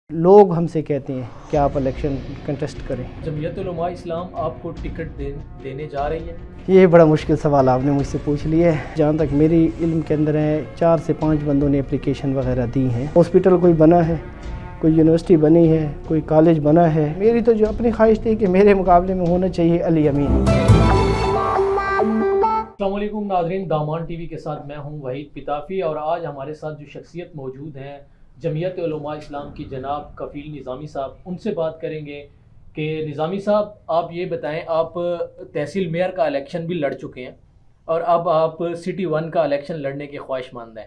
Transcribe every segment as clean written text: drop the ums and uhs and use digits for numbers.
لوگ ہم سے کہتے ہیں کہ آپ الیکشن کنٹیسٹ کریں۔ جمعیت علماء اسلام آپ کو ٹکٹ دینے جا رہی ہے؟ یہ بڑا مشکل سوال آپ نے مجھ سے پوچھ لیا ہے۔ جہاں تک میری علم کے اندر ہے 4 سے 5 بندوں نے اپلیکیشن وغیرہ دی ہیں۔ ہاسپٹل کوئی بنا ہے، کوئی یونیورسٹی بنی ہے، کوئی کالج بنا ہے۔ میری تو جو اپنی خواہش تھی کہ میرے مقابلے میں ہونا چاہیے علی امین۔ السلام علیکم ناظرین، دامان ٹی وی کے ساتھ میں ہوں وحید پتافی، اور آج ہمارے ساتھ جو شخصیت موجود ہیں جمعیت علماء اسلام کی جناب کفیل نظامی صاحب، ان سے بات کریں گے کہ نظامی صاحب آپ یہ بتائیں، آپ تحصیل میئر کا الیکشن بھی لڑ چکے ہیں اور اب آپ سٹی 1 کا الیکشن لڑنے کے خواہش مند ہیں،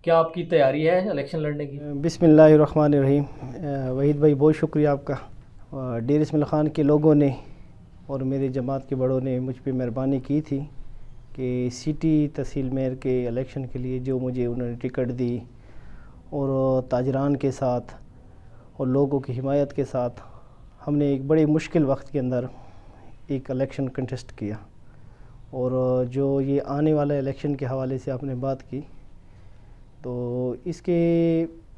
کیا آپ کی تیاری ہے الیکشن لڑنے کی؟ بسم اللہ الرحمن الرحیم۔ وحید بھائی بہت شکریہ آپ کا۔ ڈیر اسماعیل خان کے لوگوں نے اور میرے جماعت کے بڑوں نے مجھ پہ مہربانی کی تھی کہ سٹی تحصیل میئر کے الیکشن کے لیے جو مجھے انہوں نے ٹکٹ دی اور تاجران کے ساتھ اور لوگوں کی حمایت کے ساتھ ہم نے ایک بڑے مشکل وقت کے اندر ایک الیکشن کنٹیسٹ کیا۔ اور جو یہ آنے والے الیکشن کے حوالے سے آپ نے بات کی، تو اس کے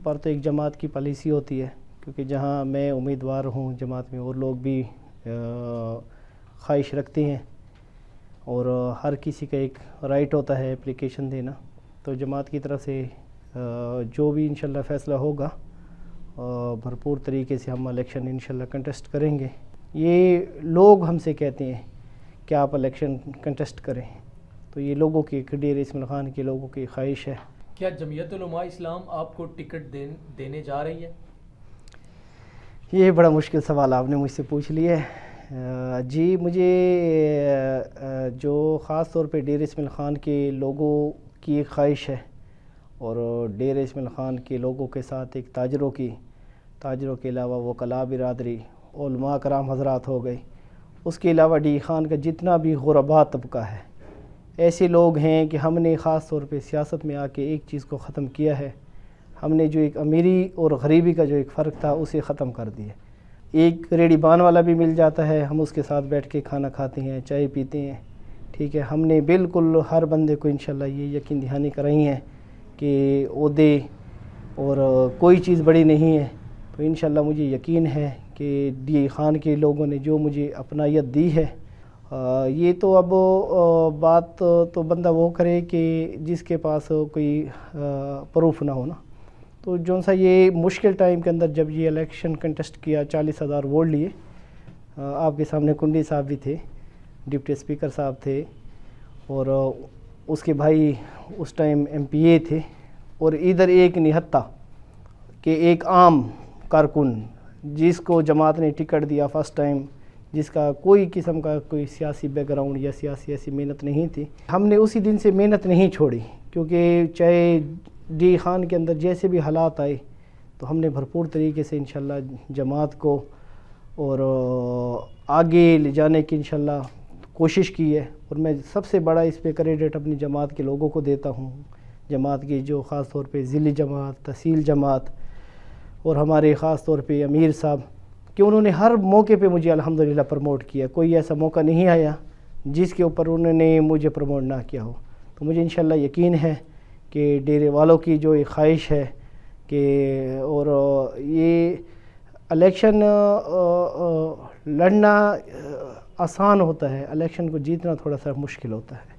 پر تو ایک جماعت کی پالیسی ہوتی ہے، کیونکہ جہاں میں امیدوار ہوں جماعت میں اور لوگ بھی خواہش رکھتے ہیں اور ہر کسی کا ایک رائٹ ہوتا ہے اپلیکیشن دینا، تو جماعت کی طرف سے جو بھی انشاءاللہ فیصلہ ہوگا بھرپور طریقے سے ہم الیکشن انشاءاللہ کنٹیسٹ کریں گے۔ یہ لوگ ہم سے کہتے ہیں کہ آپ الیکشن کنٹیسٹ کریں، تو یہ لوگوں کی ڈیر اسماعیل خان کے لوگوں کی خواہش ہے۔ کیا جمعیت علماء اسلام آپ کو ٹکٹ دینے جا رہی ہے؟ یہ بڑا مشکل سوال آپ نے مجھ سے پوچھ لیا ہے۔ جی، مجھے جو خاص طور پہ ڈیر اسماعیل خان کے لوگوں کی ایک خواہش ہے، اور ڈیر اسماعیل خان کے لوگوں کے ساتھ ایک تاجروں کے علاوہ وکلاء برادری، علماء کرام حضرات ہو گئے، اس کے علاوہ ڈی خان کا جتنا بھی غربا طبقہ ہے، ایسے لوگ ہیں کہ ہم نے خاص طور پہ سیاست میں آ کے ایک چیز کو ختم کیا ہے۔ ہم نے جو ایک امیری اور غریبی کا جو ایک فرق تھا اسے ختم کر دیا۔ ایک ریڑھی بان والا بھی مل جاتا ہے، ہم اس کے ساتھ بیٹھ کے کھانا کھاتے ہیں، چائے پیتے ہیں، ٹھیک ہے۔ ہم نے بالکل ہر بندے کو انشاءاللہ یہ یقین دہانی کرائی ہے کہ عہدے اور کوئی چیز بڑی نہیں ہے، تو انشاءاللہ مجھے یقین ہے کہ ڈی خان کے لوگوں نے جو مجھے اپنائیت دی ہے، یہ تو اب بات تو بندہ وہ کرے کہ جس کے پاس کوئی پروف نہ ہونا، تو جو سا یہ مشکل ٹائم کے اندر جب یہ الیکشن کنٹیسٹ کیا، 40,000 ووٹ لیے، آپ کے سامنے کنڈی صاحب بھی تھے، ڈپٹی اسپیکر صاحب تھے، اور اس کے بھائی اس ٹائم MP تھے، اور ادھر ایک نہتہ کہ ایک عام کارکن جس کو جماعت نے ٹکٹ دیا فرسٹ ٹائم، جس کا کوئی قسم کا کوئی سیاسی بیک گراؤنڈ یا سیاسی ایسی محنت نہیں تھی، ہم نے اسی دن سے محنت نہیں چھوڑی، کیونکہ چاہے ڈی خان کے اندر جیسے بھی حالات آئے تو ہم نے بھرپور طریقے سے انشاءاللہ جماعت کو اور آگے لے جانے کی انشاءاللہ کوشش کی ہے۔ اور میں سب سے بڑا اس پہ کریڈٹ اپنی جماعت کے لوگوں کو دیتا ہوں، جماعت کی جو خاص طور پہ ضلعی جماعت، تحصیل جماعت، اور ہمارے خاص طور پہ امیر صاحب، کہ انہوں نے ہر موقع پہ مجھے الحمدللہ پروموٹ کیا۔ کوئی ایسا موقع نہیں آیا جس کے اوپر انہوں نے مجھے پروموٹ نہ کیا ہو، تو مجھے انشاءاللہ یقین ہے کہ ڈیرے والوں کی جو ایک خواہش ہے کہ، اور یہ الیکشن لڑنا آسان ہوتا ہے، الیکشن کو جیتنا تھوڑا سا مشکل ہوتا ہے،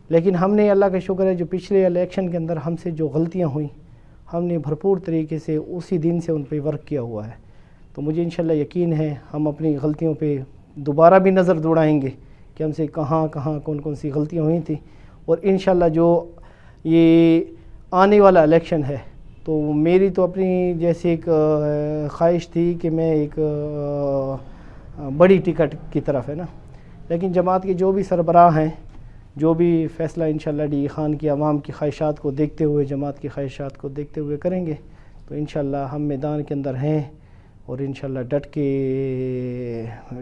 لیکن ہم نے اللہ کا شکر ہے جو پچھلے الیکشن کے اندر ہم سے جو غلطیاں ہوئیں، ہم نے بھرپور طریقے سے اسی دن سے ان پہ ورک کیا ہوا ہے، تو مجھے انشاءاللہ یقین ہے ہم اپنی غلطیوں پہ دوبارہ بھی نظر دوڑائیں گے کہ ہم سے کہاں کون سی غلطیاں ہوئی تھیں، اور انشاءاللہ جو یہ آنے والا الیکشن ہے، تو میری تو اپنی جیسے ایک خواہش تھی کہ میں ایک بڑی ٹکٹ کی طرف ہے نا، لیکن جماعت کے جو بھی سربراہ ہیں، جو بھی فیصلہ انشاءاللہ ڈی خان کی عوام کی خواہشات کو دیکھتے ہوئے، جماعت کی خواہشات کو دیکھتے ہوئے کریں گے، تو انشاءاللہ ہم میدان کے اندر ہیں اور انشاءاللہ ڈٹ کے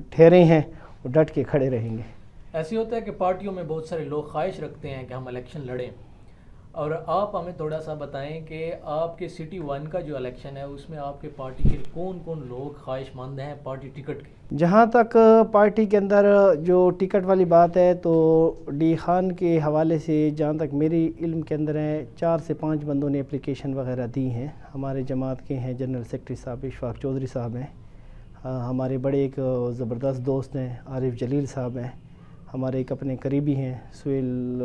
ٹھہرے ہیں اور ڈٹ کے کھڑے رہیں گے۔ ایسے ہوتا ہے کہ پارٹیوں میں بہت سارے لوگ خواہش رکھتے ہیں کہ ہم الیکشن لڑیں، اور آپ ہمیں تھوڑا سا بتائیں کہ آپ کے سٹی 1 کا جو الیکشن ہے اس میں آپ کے پارٹی کے کون کون لوگ خواہش مند ہیں پارٹی ٹکٹ کے؟ جہاں تک پارٹی کے اندر جو ٹکٹ والی بات ہے تو ڈی خان کے حوالے سے جہاں تک میری علم کے اندر ہے 4 سے 5 بندوں نے اپلیکیشن وغیرہ دی ہیں. ہمارے جماعت کے ہیں جنرل سیکرٹری صاحب اشفاق چودھری صاحب ہیں, ہمارے بڑے ایک زبردست دوست ہیں عارف جلیل صاحب ہیں, ہمارے ایک اپنے قریبی ہیں سہیل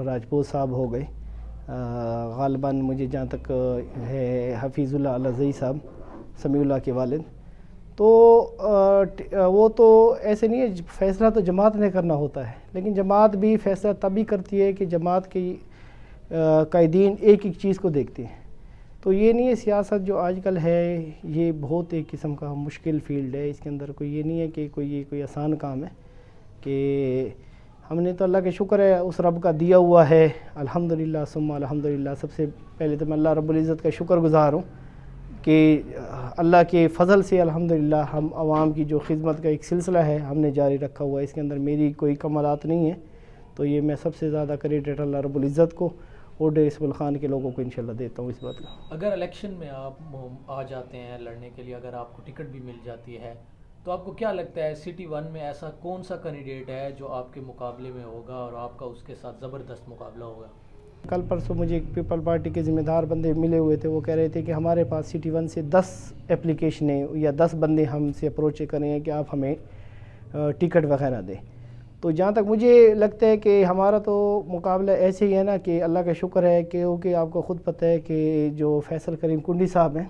راجپوت صاحب ہو گئے, غالباً مجھے جہاں تک ہے حفیظ اللہ الزئی صاحب سمیع اللہ کے والد. تو وہ تو ایسے نہیں ہے, فیصلہ تو جماعت نے کرنا ہوتا ہے, لیکن جماعت بھی فیصلہ تبھی کرتی ہے کہ جماعت کے قائدین ایک ایک چیز کو دیکھتے ہیں. تو یہ نہیں ہے سیاست جو آج کل ہے یہ بہت ایک قسم کا مشکل فیلڈ ہے, اس کے اندر کوئی یہ نہیں ہے کہ کوئی آسان کام ہے. کہ ہم نے تو اللہ کا شکر ہے اس رب کا دیا ہوا ہے الحمدللہ ثم الحمدللہ. سب سے پہلے تو میں اللہ رب العزت کا شکر گزار ہوں کہ اللہ کے فضل سے الحمدللہ ہم عوام کی جو خدمت کا ایک سلسلہ ہے ہم نے جاری رکھا ہوا ہے. اس کے اندر میری کوئی کمالات نہیں ہے, تو یہ میں سب سے زیادہ کریڈٹ اللہ رب العزت کو اور ڈیر اسماعیل خان کے لوگوں کو انشاءاللہ دیتا ہوں اس بات کا. اگر الیکشن میں آپ آ جاتے ہیں لڑنے کے لیے, اگر آپ کو ٹکٹ بھی مل جاتی ہے, تو آپ کو کیا لگتا ہے سٹی 1 میں ایسا کون سا کینڈیڈیٹ ہے جو آپ کے مقابلے میں ہوگا اور آپ کا اس کے ساتھ زبردست مقابلہ ہوگا؟ کل پرسوں مجھے ایک پیپل پارٹی کے ذمہ دار بندے ملے ہوئے تھے, وہ کہہ رہے تھے کہ ہمارے پاس سٹی 1 سے 10 اپلیکیشنیں یا 10 بندے ہم سے اپروچ کر رہے ہیں کہ آپ ہمیں ٹکٹ وغیرہ دیں. تو جہاں تک مجھے لگتا ہے کہ ہمارا تو مقابلہ ایسے ہی ہے نا کہ اللہ کا شکر ہے کہ آپ کو خود پتہ ہے کہ جو فیصل کریم کنڈی صاحب ہیں,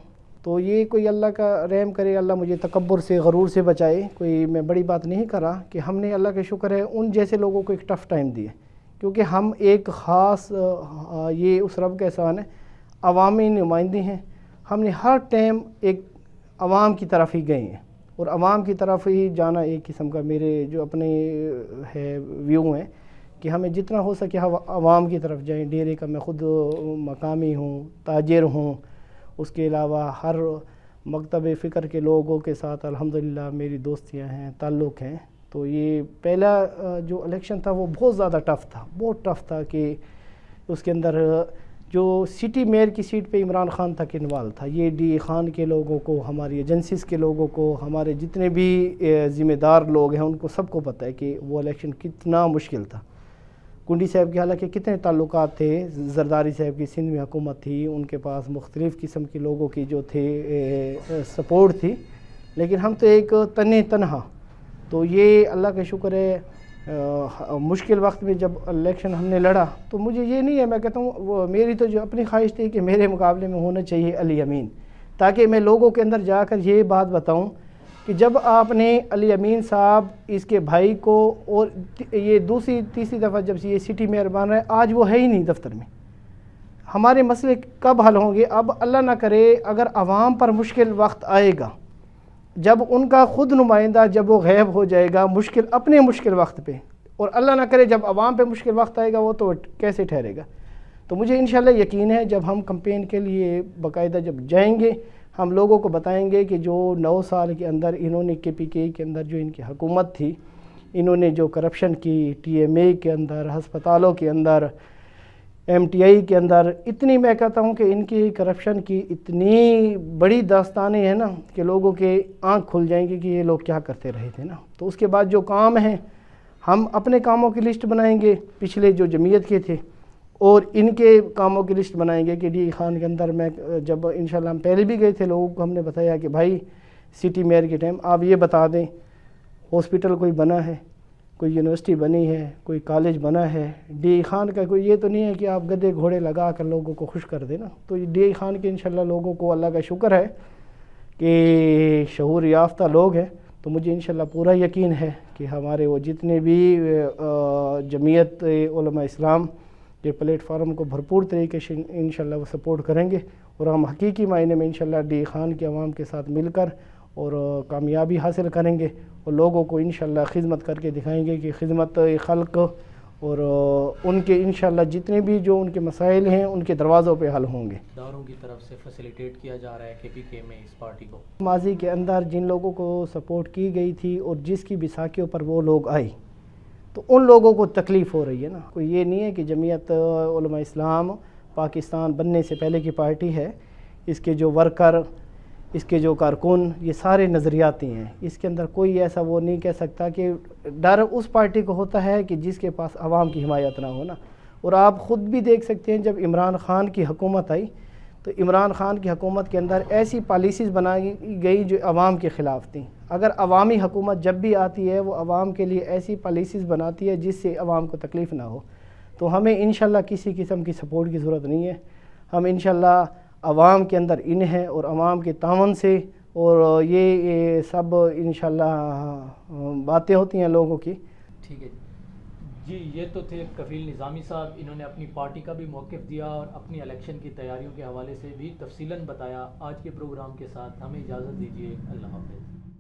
تو یہ کوئی اللہ کا رحم کرے, اللہ مجھے تکبر سے غرور سے بچائے, کوئی میں بڑی بات نہیں کر رہا کہ ہم نے اللہ کا شکر ہے ان جیسے لوگوں کو ایک ٹف ٹائم دیے, کیونکہ ہم ایک خاص یہ اس رب کا احسان ہے عوامی نمائندے ہیں. ہم نے ہر ٹائم ایک عوام کی طرف ہی گئے ہیں, اور عوام کی طرف ہی جانا ایک قسم کا میرے جو اپنے ہے ویو ہیں کہ ہمیں جتنا ہو سکے عوام کی طرف جائیں. ڈیرے کا میں خود مقامی ہوں, تاجر ہوں, اس کے علاوہ ہر مکتب فکر کے لوگوں کے ساتھ الحمدللہ میری دوستیاں ہیں, تعلق ہیں. تو یہ پہلا جو الیکشن تھا وہ بہت زیادہ بہت ٹف تھا کہ اس کے اندر جو سٹی میئر کی سیٹ پہ عمران خان تک انوالو تھا. یہ ڈی خان کے لوگوں کو, ہماری ایجنسیز کے لوگوں کو, ہمارے جتنے بھی ذمہ دار لوگ ہیں ان کو سب کو پتہ ہے کہ وہ الیکشن کتنا مشکل تھا. کنڈی صاحب کے حالانکہ کتنے تعلقات تھے, زرداری صاحب کی سندھ میں حکومت تھی, ان کے پاس مختلف قسم کے لوگوں کی جو تھے سپورٹ تھی, لیکن ہم تو ایک تنہا. تو یہ اللہ کا شکر ہے مشکل وقت میں جب الیکشن ہم نے لڑا تو مجھے یہ نہیں ہے, میں کہتا ہوں میری تو جو اپنی خواہش تھی کہ میرے مقابلے میں ہونا چاہیے علی امین, تاکہ میں لوگوں کے اندر جا کر یہ بات بتاؤں کہ جب آپ نے علی امین صاحب اس کے بھائی کو, اور یہ دوسری تیسری دفعہ جب یہ سٹی میئر بن رہا ہے, آج وہ ہے ہی نہیں دفتر میں, ہمارے مسئلے کب حل ہوں گے؟ اب اللہ نہ کرے اگر عوام پر مشکل وقت آئے گا, جب ان کا خود نمائندہ جب وہ غائب ہو جائے گا اپنے مشکل وقت پہ, اور اللہ نہ کرے جب عوام پہ مشکل وقت آئے گا وہ تو کیسے ٹھہرے گا؟ تو مجھے انشاءاللہ یقین ہے جب ہم کمپین کے لیے باقاعدہ جب جائیں گے ہم لوگوں کو بتائیں گے کہ جو 9 سال کے اندر انہوں نے کے پی کے کے اندر جو ان کی حکومت تھی, انہوں نے جو کرپشن کی ٹی ایم اے کے اندر, ہسپتالوں کے اندر, ایم ٹی آئی کے اندر, اتنی میں کہتا ہوں کہ ان کی کرپشن کی اتنی بڑی داستانیں ہیں نا کہ لوگوں کے آنکھ کھل جائیں گے کہ یہ لوگ کیا کرتے رہے تھے نا. تو اس کے بعد جو کام ہیں ہم اپنے کاموں کی لسٹ بنائیں گے پچھلے جو جمعیت کے تھے, اور ان کے کاموں کی لسٹ بنائیں گے کہ ڈی خان کے اندر میں جب انشاءاللہ ہم پہلے بھی گئے تھے, لوگوں کو ہم نے بتایا کہ بھائی سٹی میئر کے ٹائم آپ یہ بتا دیں ہاسپٹل کوئی بنا ہے, کوئی یونیورسٹی بنی ہے, کوئی کالج بنا ہے. ڈی خان کا کوئی یہ تو نہیں ہے کہ آپ گدے گھوڑے لگا کر لوگوں کو خوش کر دیں نا. تو ڈی خان کے انشاءاللہ لوگوں کو اللہ کا شکر ہے کہ شعور یافتہ لوگ ہیں, تو مجھے انشاءاللہ پورا یقین ہے کہ ہمارے وہ جتنے بھی جمعیت علماء اسلام کے پلیٹ فارم کو بھرپور طریقے سے انشاءاللہ وہ سپورٹ کریں گے, اور ہم حقیقی معنی میں انشاءاللہ ڈی خان کے عوام کے ساتھ مل کر اور کامیابی حاصل کریں گے, اور لوگوں کو انشاءاللہ خدمت کر کے دکھائیں گے کہ خدمت خلق اور ان کے انشاءاللہ جتنے بھی جو ان کے مسائل ہیں ان کے دروازوں پہ حل ہوں گے. داروں کی طرف سے فیسیلیٹیٹ کیا جا رہا ہے کے پی کے میں اس پارٹی کو. ماضی کے اندر جن لوگوں کو سپورٹ کی گئی تھی اور جس کی بیساکھیوں پر وہ لوگ آئے, تو ان لوگوں کو تکلیف ہو رہی ہے نا. کوئی یہ نہیں ہے کہ جمعیت علماء اسلام پاکستان بننے سے پہلے کی پارٹی ہے، اس کے جو ورکر، اس کے جو کارکن، یہ سارے نظریاتی ہیں. اس کے اندر کوئی ایسا وہ نہیں کہہ سکتا کہ ڈر اس پارٹی کو ہوتا ہے کہ جس کے پاس عوام کی حمایت نہ ہونا. اور آپ خود بھی دیکھ سکتے ہیں جب عمران خان کی حکومت آئی تو عمران خان کی حکومت کے اندر ایسی پالیسیز بنائی گئی جو عوام کے خلاف تھیں. اگر عوامی حکومت جب بھی آتی ہے وہ عوام کے لیے ایسی پالیسیز بناتی ہے جس سے عوام کو تکلیف نہ ہو. تو ہمیں انشاءاللہ کسی قسم کی سپورٹ کی ضرورت نہیں ہے. ہم انشاءاللہ عوام کے اندر ان ہیں اور عوام کے تعاون سے، اور یہ سب انشاءاللہ باتیں ہوتی ہیں لوگوں کی. ٹھیک ہے جی، یہ تو تھے کفیل نظامی صاحب. انہوں نے اپنی پارٹی کا بھی موقف دیا اور اپنی الیکشن کی تیاریوں کے حوالے سے بھی تفصیلاً بتایا. آج کے پروگرام کے ساتھ ہمیں اجازت دیجیے. اللہ حافظ.